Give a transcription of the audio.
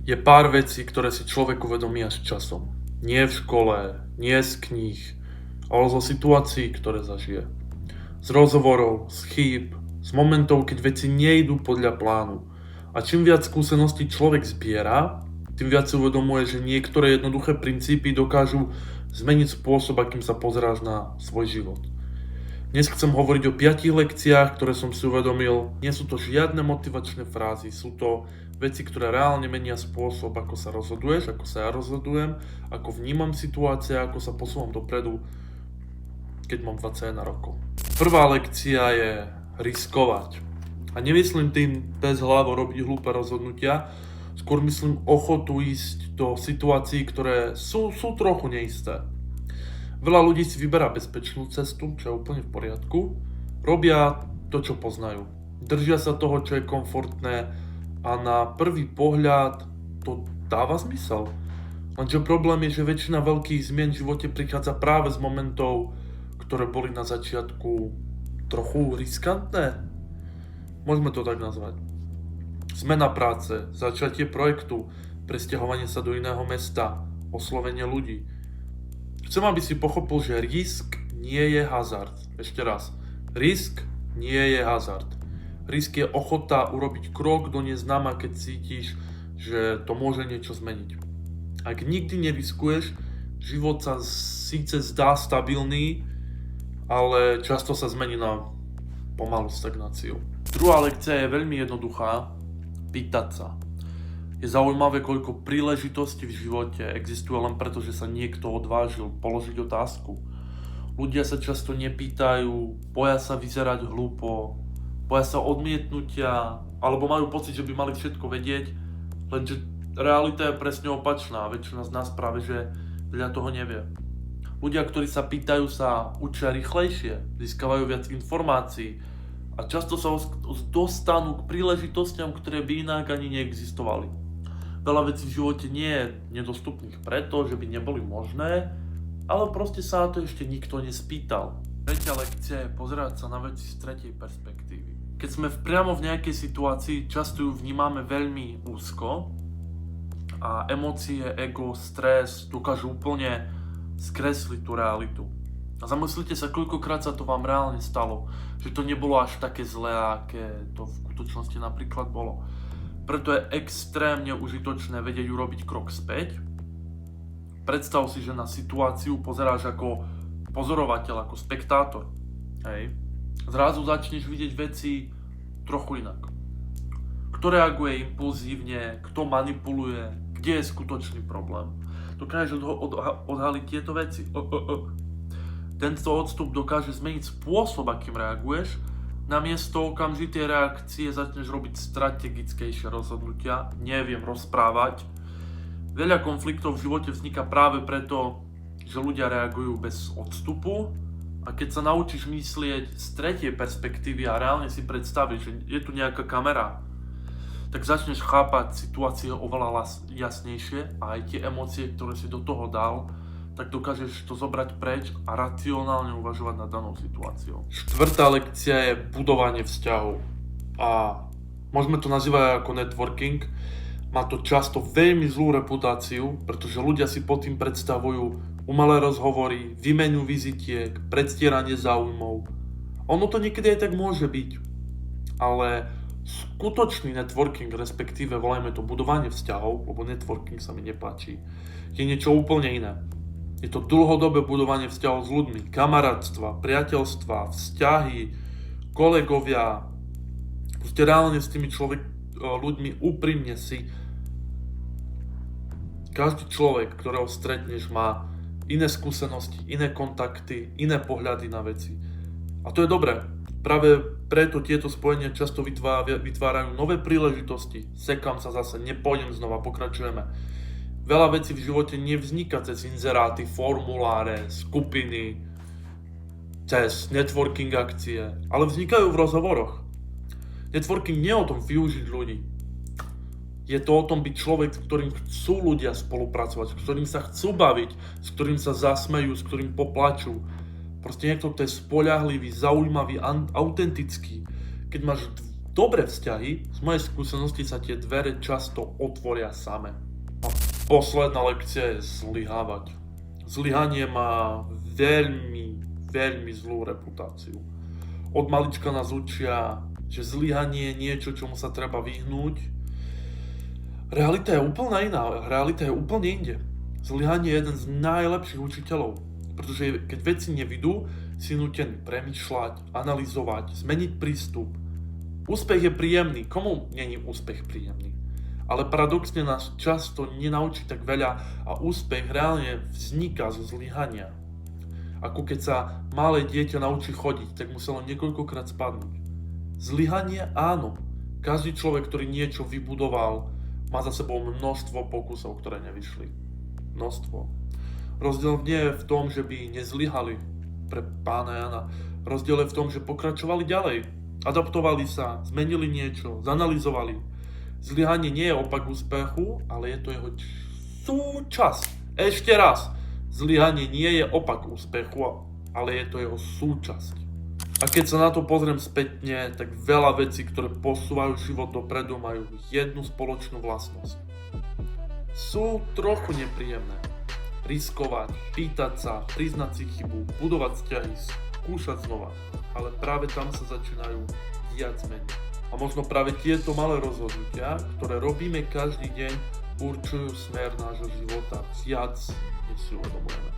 Je pár vecí, ktoré si človek uvedomí až časom. Nie v škole, nie z kníh, ale zo situácií, ktoré zažije. Z rozhovorov, z chýb, z momentov, keď veci nejdú podľa plánu. A čím viac skúseností človek zbiera, tým viac si uvedomuje, že niektoré jednoduché princípy dokážu zmeniť spôsob, akým sa pozeráš na svoj život. Dnes chcem hovoriť o 5 lekciách, ktoré som si uvedomil. Nie sú to žiadne motivačné frázy, sú to veci, ktoré reálne menia spôsob, ako sa rozhoduješ, ako sa ja rozhodujem, ako vnímam situácie, ako sa posúvam dopredu, keď mám 21 rokov. Prvá lekcia je riskovať. A nemyslím tým bez hlavo robiť hlúpe rozhodnutia, skôr myslím ochotu ísť do situácií, ktoré sú trochu neisté. Veľa ľudí si vyberá bezpečnú cestu, čo je úplne v poriadku. Robia to, čo poznajú. Držia sa toho, čo je komfortné a na prvý pohľad to dáva zmysel. Lenže problém je, že väčšina veľkých zmien v živote prichádza práve z momentov, ktoré boli na začiatku trochu riskantné. Môžeme to tak nazvať. Zmena práce, začatie projektu, presťahovanie sa do iného mesta, oslovenie ľudí. Chcem, aby si pochopil, že risk nie je hazard. Ešte raz. Risk nie je hazard. Risk je ochota urobiť krok do neznáma, keď cítiš, že to môže niečo zmeniť. Ak nikdy neriskuješ, život sa síce zdá stabilný, ale často sa zmení na pomalú stagnáciu. Druhá lekcia je veľmi jednoduchá. Pýtať sa. Je zaujímavé, koľko príležitostí v živote existuje len preto, že sa niekto odvážil položiť otázku. Ľudia sa často nepýtajú, boja sa vyzerať hlúpo, boja sa odmietnutia, alebo majú pocit, že by mali všetko vedieť, lenže realita je presne opačná. Väčšina z nás práve, že veľa toho nevie. Ľudia, ktorí sa pýtajú, sa učia rýchlejšie, získavajú viac informácií a často sa dostanú k príležitostiam, ktoré by inak ani neexistovali. Veľa vecí v živote nie je nedostupných preto, že by neboli možné, ale proste sa na to ešte nikto nespýtal. Tretia lekcia je pozerať sa na veci z tretej perspektívy. Keď sme priamo v nejakej situácii, často ju vnímame veľmi úzko a emócie, ego, stres dokážu úplne skresliť tú realitu. A zamyslite sa, koľkokrát sa to vám reálne stalo, že to nebolo až také zlé, aké to v skutočnosti napríklad bolo. Preto je extrémne užitočné vedieť urobiť krok späť. Predstav si, že na situáciu pozeráš ako pozorovateľ, ako spektátor. Hej. Zrazu začneš vidieť veci trochu inak. Kto reaguje impulzívne, kto manipuluje, kde je skutočný problém. Dokážeš odhaliť tieto veci. Tento odstup dokáže zmeniť spôsob, akým reaguješ. Namiesto okamžitej reakcie začneš robiť strategickejšie rozhodnutia, neviem rozprávať. Veľa konfliktov v živote vzniká práve preto, že ľudia reagujú bez odstupu a keď sa naučíš myslieť z tretej perspektívy a reálne si predstaviť, že je tu nejaká kamera, tak začneš chápať situácie oveľa jasnejšie a aj tie emócie, ktoré si do toho dal, tak dokážeš to zobrať preč a racionálne uvažovať nad danou situáciou. Štvrtá lekcia je budovanie vzťahov. A môžeme to nazývať ako networking. Má to často veľmi zlú reputáciu, pretože ľudia si pod tým predstavujú umelé rozhovory, výmenu vizitiek, predstieranie záujmov. Ono to niekedy aj tak môže byť. Ale skutočný networking, respektíve volajme to budovanie vzťahov, lebo networking sa mi nepáči, je niečo úplne iné. Je to dlhodobé budovanie vzťahov s ľuďmi, kamarátstva, priateľstva, vzťahy, kolegovia. Proste reálne s tými ľuďmi úprimne si. Každý človek, ktorého stretneš, má iné skúsenosti, iné kontakty, iné pohľady na veci. A to je dobré. Práve preto tieto spojenia často vytvárajú nové príležitosti. Sekám sa zase, nepôjdem znova, pokračujeme. Veľa vecí v živote nevzniká cez inzeráty, formuláre, skupiny, cez networking akcie, ale vznikajú v rozhovoroch. Networking nie je o tom využiť ľudí. Je to o tom byť človek, s ktorým chcú ľudia spolupracovať, s ktorým sa chcú baviť, s ktorým sa zasmejú, s ktorým poplačú. Proste niekto, kto je spoľahlivý, zaujímavý, autentický. Keď máš dobré vzťahy, z mojej skúsenosti sa tie dvere často otvoria same. A posledná lekcia je zlyhávať. Zlyhanie má veľmi zlú reputáciu. Od malička nás učia, že zlyhanie je niečo, čomu sa treba vyhnúť. Realita je úplne iná, realita je úplne inde. Zlyhanie je jeden z najlepších učiteľov, pretože keď veci nevidú, si nútený premýšľať, analyzovať, zmeniť prístup. Úspech je príjemný, komu není úspech príjemný? Ale paradoxne nás často nenaučí tak veľa a úspech reálne vzniká zo zlyhania. Ako keď sa malé dieťa naučí chodiť, tak muselo niekoľkokrát spadnúť. Zlyhanie áno. Každý človek, ktorý niečo vybudoval, má za sebou množstvo pokusov, ktoré nevyšli. Množstvo. Rozdiel nie je v tom, že by nezlyhali pre pána Jana. Rozdiel je v tom, že pokračovali ďalej. Adaptovali sa, zmenili niečo, zanalizovali. Zlyhanie nie je opak úspechu, ale je to jeho súčasť. Ešte raz. Zlyhanie nie je opak úspechu, ale je to jeho súčasť. A keď sa na to pozriem spätne, tak veľa vecí, ktoré posúvajú život dopredu, majú jednu spoločnú vlastnosť. Sú trochu nepríjemné. Riskovať, pýtať sa, priznať si chybu, budovať vzťahy, skúšať znova. Ale práve tam sa začínajú diať zmeny. A možno práve tieto malé rozhodnutia, ktoré robíme každý deň, určujú smer nášho života viac, než si uvedomujeme.